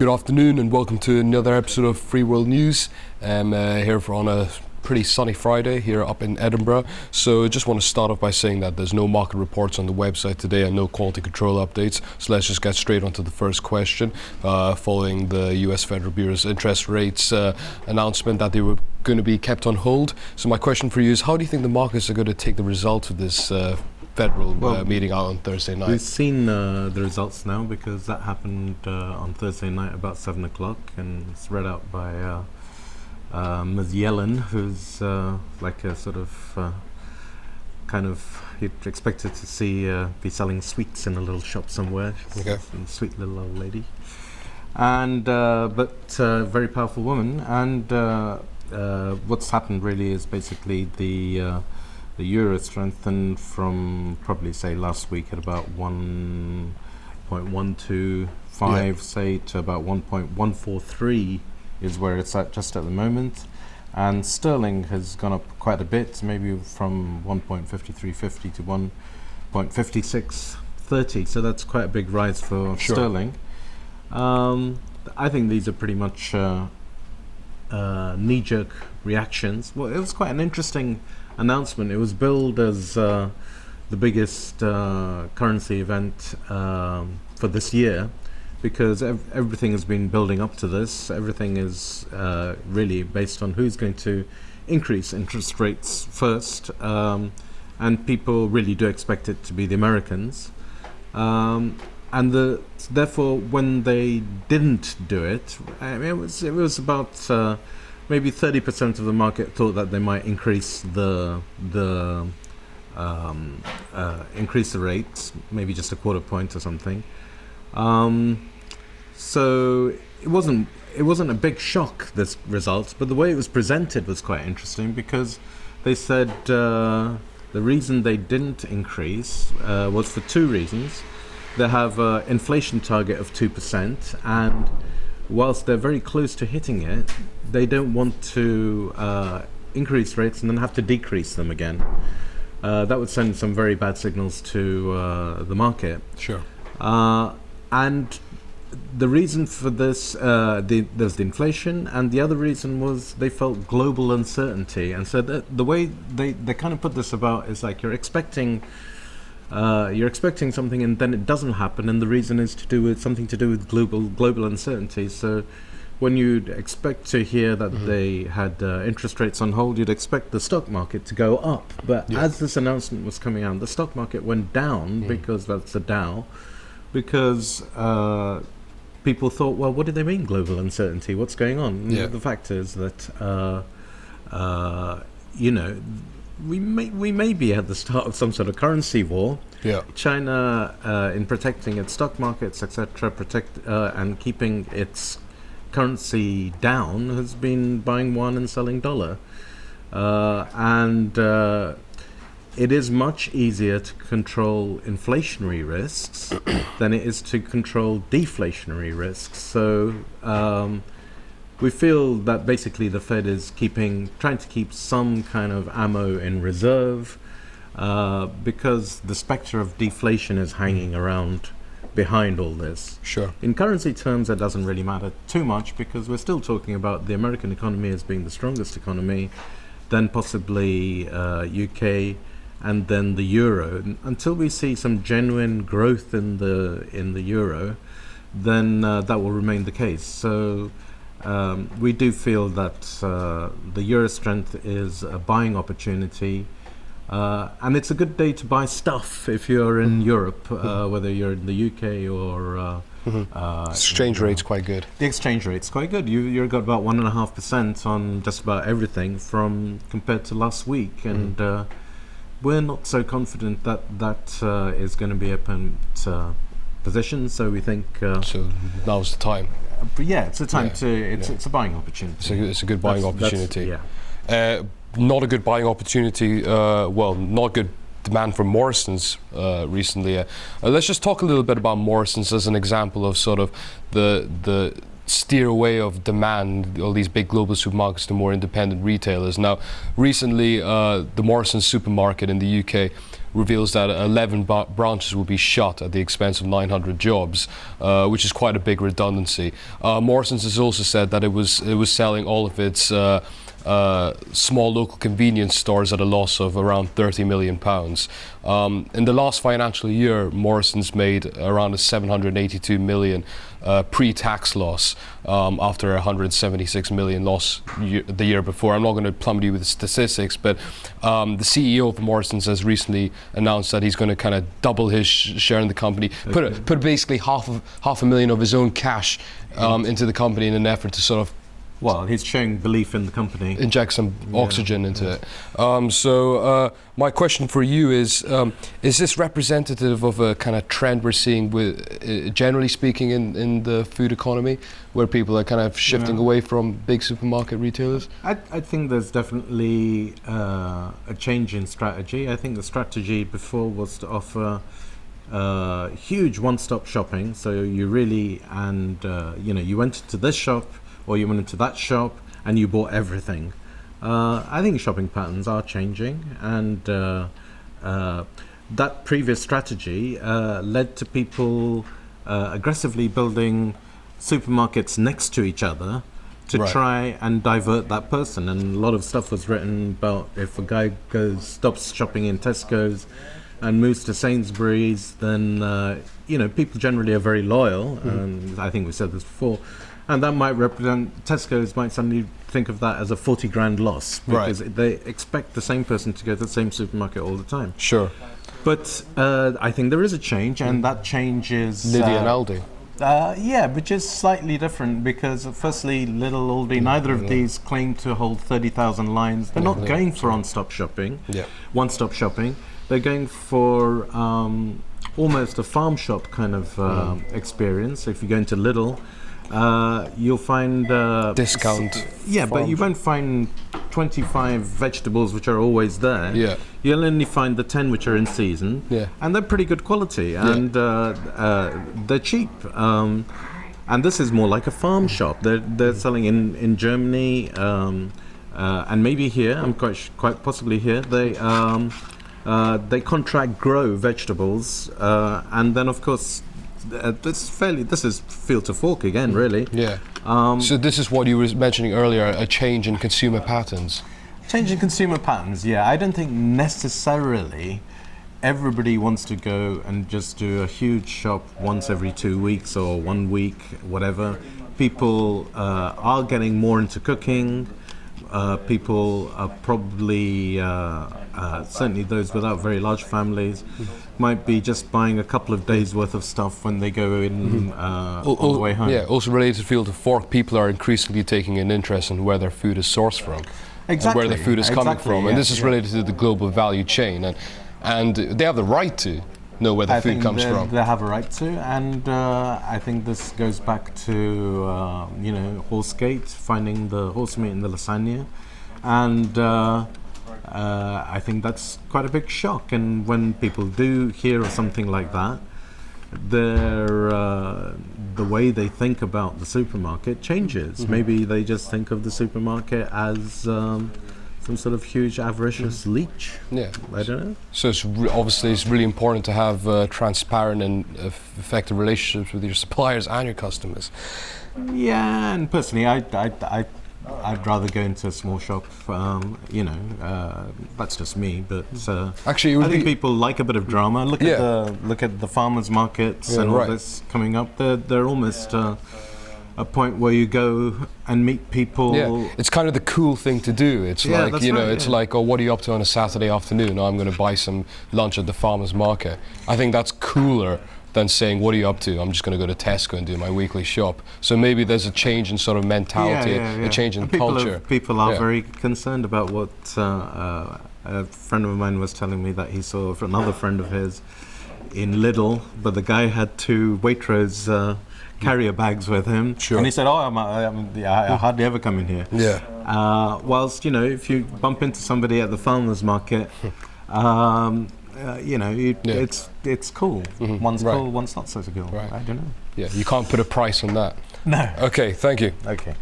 Good afternoon and welcome to another episode of Freeworld News. Here on a pretty sunny Friday here up in Edinburgh. So I just want to start off by saying that there's no market reports on the website today and no quality control updates. So let's just get straight onto the first question. Following the US Federal Bureau's interest rates announcement that they were going to be kept on hold. So my question for you is, how do you think the markets are going to take the results of this federal meeting out on Thursday night? We've seen the results now because that happened on Thursday night about 7 o'clock, and it's read out by Ms. Yellen, who's like a sort of you'd expected to see be selling sweets in a little shop somewhere. She's Okay. a sweet little old lady, and but very powerful woman. And what's happened really is basically the euro strengthened from probably say last week at about 1.125, say, to about 1.143 is where it's at just at the moment. And sterling has gone up quite a bit, maybe from 1.5350 to 1.5630. So that's quite a big rise for sterling. I think these are pretty much knee-jerk reactions. Well, it was quite an interesting announcement. It was billed as the biggest currency event for this year, because everything has been building up to this. Everything is really based on who's going to increase interest rates first, and people really do expect it to be the Americans. Therefore, when they didn't do it, I mean, it was about maybe 30% of the market thought that they might increase increase the rates, maybe just a quarter point or something. So it wasn't a big shock, this result, but the way it was presented was quite interesting, because they said the reason they didn't increase was for two reasons. They have an inflation target of 2%, and whilst they're very close to hitting it, they don't want to increase rates and then have to decrease them again. That would send some very bad signals to the market. Sure. And the reason for this, there's the inflation, and the other reason was they felt global uncertainty. And so the way they kind of put this about is like you're expecting something and then it doesn't happen, and the reason is something to do with global uncertainty. So when you'd expect to hear that they had interest rates on hold, you'd expect the stock market to go up. But as this announcement was coming out, the stock market went down, because that's the Dow, because people thought, well, what do they mean, global uncertainty? What's going on? The fact is that we may be at the start of some sort of currency war. China, in protecting its stock markets, etc., and keeping its currency down, has been buying yuan and selling dollar, and it is much easier to control inflationary risks than it is to control deflationary risks. So we feel that basically the Fed is trying to keep some kind of ammo in reserve, because the specter of deflation is hanging around behind all this. Sure. In currency terms, it doesn't really matter too much, because we're still talking about the American economy as being the strongest economy, then possibly UK, and then the euro. Until we see some genuine growth in the euro, then that will remain the case. So we do feel that the euro strength is a buying opportunity. And it's a good day to buy stuff if you're in Europe, whether you're in the UK or... Exchange rate's quite good. The exchange rate's quite good. You've got about 1.5% on just about everything compared to last week. And we're not so confident that is going to be a permanent position. So we think... so now's the time. But yeah, it's a time it's a buying opportunity. It's a good buying opportunity. Not a good buying opportunity, not good demand for Morrison's recently. Let's just talk a little bit about Morrison's as an example of sort of the steer away of demand, all these big global supermarkets, to more independent retailers. Now, recently, the Morrison's supermarket in the UK reveals that 11 branches will be shut at the expense of 900 jobs, which is quite a big redundancy. Morrisons has also said that it was selling all of its small local convenience stores at a loss of around £30 million. In the last financial year, Morrisons made around a 782 million pre-tax loss after a 176 million loss the year before. I'm not going to plummet you with the statistics, but the CEO of Morrisons has recently announced that he's going to kind of double his share in the company, put basically half a million of his own cash into the company in an effort to sort of, well, he's showing belief in the company. Inject some oxygen into it. So my question for you is this representative of a kind of trend we're seeing with, generally speaking, in the food economy, where people are kind of shifting away from big supermarket retailers? I think there's definitely a change in strategy. I think the strategy before was to offer huge one-stop shopping. So you really, you went to this shop, or you went into that shop and you bought everything. I think shopping patterns are changing, and that previous strategy led to people aggressively building supermarkets next to each other to try and divert that person. And a lot of stuff was written about if a guy stops shopping in Tesco's and moves to Sainsbury's, then people generally are very loyal, and I think we said this before. And that might represent, Tesco's might suddenly think of that as a 40 grand loss, because they expect the same person to go to the same supermarket all the time. Sure. But I think there is a change, and that change is... Lidl and Aldi. Which is slightly different, because firstly, Lidl, Aldi, neither of these claim to hold 30,000 lines. They're not going for one-stop shopping. They're going for almost a farm shop kind of experience. If you go into Lidl, you'll find discount. But you won't find 25 vegetables which are always there. You'll only find the 10 which are in season, and they're pretty good quality, and they're cheap. And this is more like a farm shop. They're selling in Germany, and maybe here. I'm quite possibly here. They contract grow vegetables, and then of course. This is field to fork again, really. So this is what you were mentioning earlier, a change in consumer patterns. Change in consumer patterns, I don't think necessarily everybody wants to go and just do a huge shop once every 2 weeks or 1 week, whatever. People are getting more into cooking. People are probably, certainly those without very large families, might be just buying a couple of days worth of stuff when they go in on the way home. Also related to field to fork, people are increasingly taking an interest in where their food is sourced from, and where their food is coming from, and this is related to the global value chain, and they have the right to know where the food comes from. They have a right to, and I think this goes back to Horsegate, finding the horse meat in the lasagna, and I think that's quite a big shock. And when people do hear of something like that, the way they think about the supermarket changes. Maybe they just think of the supermarket as some sort of huge avaricious leech. I don't know. So obviously it's really important to have transparent and effective relationships with your suppliers and your customers. And personally, I'd rather go into a small shop. That's just me. But actually, I think people like a bit of drama. Look at the farmers' markets and all this coming up. They're almost a point where you go and meet people. It's kind of the cool thing to do. It's like, it's like, oh, what are you up to on a Saturday afternoon? Oh, I'm going to buy some lunch at the farmer's market. I think that's cooler than saying, what are you up to? I'm just going to go to Tesco and do my weekly shop. So maybe there's a change in sort of mentality, a change in culture. People are very concerned about what a friend of mine was telling me that he saw for another friend of his in Lidl, but the guy had 2 Waitrose carrier bags with him, and he said, I hardly ever come in here. Whilst, if you bump into somebody at the farmer's market, it's cool. One's cool, one's not so cool. I don't know. You can't put a price on that. No. Okay, thank you. Okay.